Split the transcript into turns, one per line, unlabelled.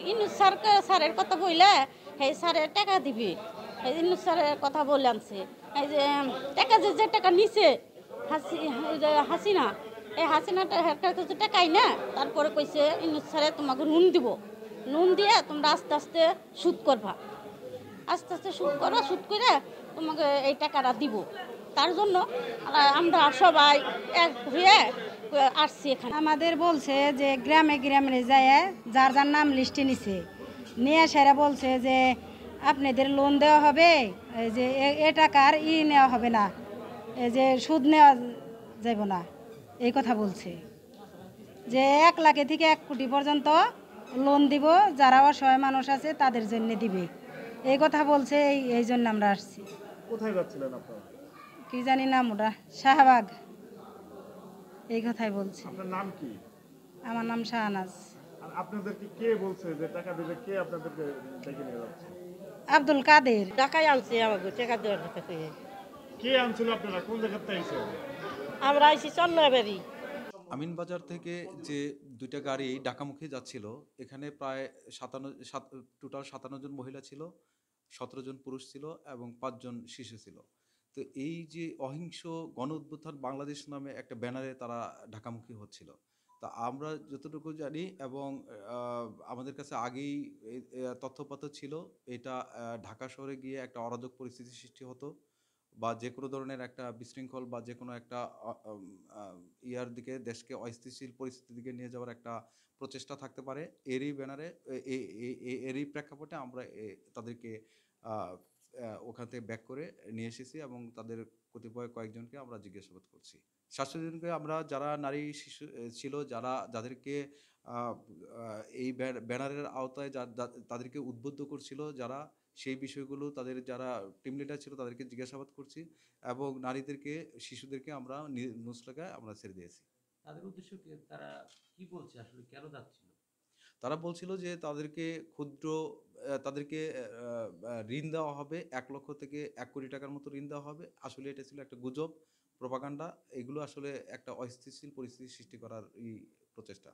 ইনুস স্যারের কথা বইলে এই স্যারের টাকা দিবে। এই ইনুস স্যারের কথা বলে আনছে। এই যে টাকা যে টাকা নিছে ওই যে হাসিনা, এই হাসিনাটা হের কাছে টাকাই না। তারপরে কইছে ইনুস স্যারে তোমাকে নুন দিব, নুন দিয়ে তোমরা আস্তে আস্তে সুদ করবা, আস্তে আস্তে সুদ করো, সুদ করে তোমাকে এই টাকাটা দিব। তার জন্য আমরা সবাই এক হয়ে আসছি এখানে।
আমাদের বলছে যে গ্রামে গ্রামে যায় যার যার নাম লিস্টে নিছে, নিয়ে সেরা বলছে যে আপনাদের লোন দেওয়া হবে, এই যে এ টাকার নেওয়া হবে না, এই যে সুদ নেওয়া যাব না, এই কথা বলছে যে 1 লাখ থেকে 1 কোটি পর্যন্ত লোন দিব, যারা অসহায় মানুষ আছে তাদের জন্য দিবে, এই কথা বলছে। এই জন্য আমরা আসছি।
কোথায় যাচ্ছিলেন আপনারা?
কি জানি নাম ওটা, শাহবাগ, এই কথাই বলছে।
আপনার নাম কি?
আমার নাম শাহনাজ।
আর আপনাদেরকে কে বলছে যে টাকা দেবে? কে আপনাদেরকে ডেকে নিয়ে যাচ্ছে?
আব্দুল কাদের।
টাকাই আনছে আমাকে, টাকা দেওয়ার কথা কয়ে।
কে আনছিল? আপনারা কোন জায়গা থেকে আইছেন?
আমরা আইছি চন্দ্রবাড়ি।
আমিনবাজার থেকে যে ২টা গাড়ি ঢাকামুখী যাচ্ছিল, এখানে প্রায় টোটাল ৫৭ জন মহিলা ছিল, ১৭ জন পুরুষ ছিল এবং ৫ জন শিশু ছিল। তো এই যে অহিংস গণ অভ্যুত্থান বাংলাদেশ নামে একটা ব্যানারে তারা ঢাকামুখী হচ্ছিল। তা আমরা যতটুকু জানি এবং আমাদের কাছে আগেই তথ্যপাত্র ছিল, এটা ঢাকা শহরে গিয়ে একটা অরাজক পরিস্থিতি সৃষ্টি হতো বা যেকোনো ধরনের একটা বিশৃঙ্খল বা যেকোনো একটা ইয়ার দিকে দেশকে অস্থিতিশীল পরিস্থিতির দিকে নিয়ে যাওয়ার একটা প্রচেষ্টা থাকতে পারে। এরই ব্যানারে এরই প্রেক্ষাপটে আমরা তাদেরকে ওখান থেকে ব্যাক করে নিয়ে এসেছি এবং তাদের কতিপয় কয়েকজনকে আমরা জিজ্ঞাসাবাদ করছি। ৭০০ জনকে আমরা, যারা নারী শিশু ছিল, যাদেরকে এই ব্যানারের আওতায় তাদেরকে উদ্বুদ্ধ করছিল যারা, সেই বিষয়গুলো তাদের যারা টিম লিডার ছিল তাদেরকে জিজ্ঞাসাবাদ করছি এবং নারীদেরকে, শিশুদেরকে আমরা নুসরাগায় আমরা ছেড়ে দিয়েছি।
তাদের উদ্দেশ্য কি, তারা কি বলছে আসলে, কেন যাচ্ছিল?
তারা বলছিল যে তাদেরকে তাদেরকে ঋণ দেওয়া হবে, ১ লক্ষ থেকে ১ কোটি টাকার মতো ঋণ দেওয়া হবে। আসলে এটা ছিল একটা গুজব, প্রোপাগান্ডা। এগুলো আসলে একটা অস্থিতিশীল পরিস্থিতি সৃষ্টি করার প্রচেষ্টা।